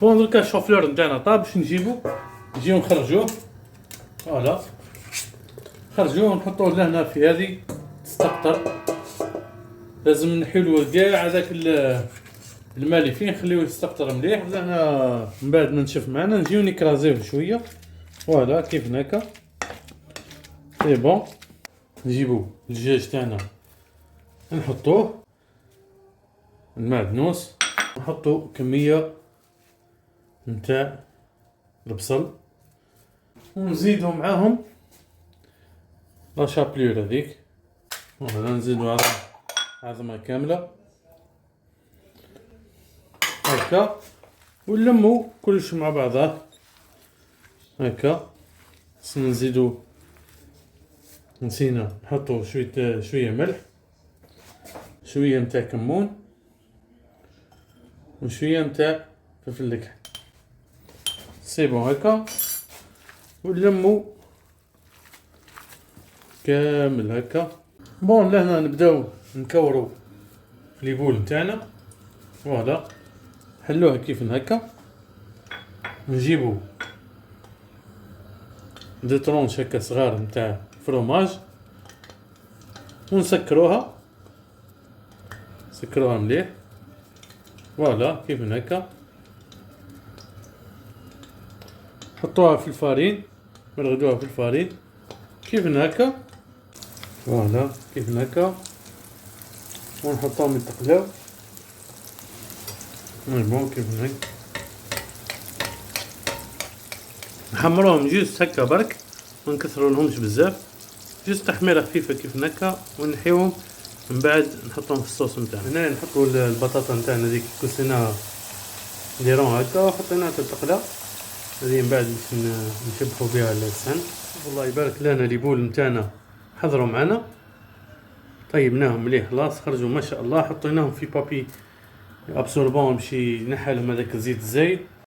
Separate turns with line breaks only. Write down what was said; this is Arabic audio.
بون دركا الشوفلور نتاعنا طاب، باش نجيبو نخرجوه. فوالا نخرجوه ونحطوه لهنا في هذه تستقطر. لازم نحيلو كاع هذاك الماء اللي فيه، نخليوه يستقطر مليح. لهنا من بعد ما نشف معنا نجيو نكرازيوه شويه. فوالا كيف هكا سي بون. نجيبو الدجاج تاعنا نحطوه المعدنوس، نحطو كميه نتاع البصل ونزيدو معاهم لا شابلور هذيك. فوالا نزيدو عظمه كامله هكا ونلمو كلش مع بعضاه هكا. نزيدو نسينا نحطو شويه ملح، شويه نتاع كمون، وشويه نتاع فلفل الكحل. سي بون هكا ونلمو كامل هكا. بون لهنا نبداو نكورو في ليبول نتاعنا. فوالا نحلوها كيف هكا، نجيبو دي طرونش هكا صغار نتاع فروماج ونسكروها مليح. فوالا كيف هكا نحطوها في الفارين، نرغدوها في الفارين كيف هكا. فوالا كيف هكا ونحطوهم يتقلاو. بون كيف هكا نحمروهم جوست هكا برك، ما نكثرولهمش بزاف، جوست تحميره خفيفه كيف هكا ونحيوهم. من بعد نحطهم في الصوص نتاعنا. هنا نحطوا البطاطا نتاعنا ديك كسيناها نديروها هكا وحطيناها تتقلى. هذه من بعد باش نشبحوا بها السن. والله يبارك لنا ليبول نتاعنا حضروا معنا، طيبناهم مليح خلاص خرجوا ما شاء الله. حطيناهم في بابي ابسوربون باش ينحى لهم هذاك الزيت الزايد.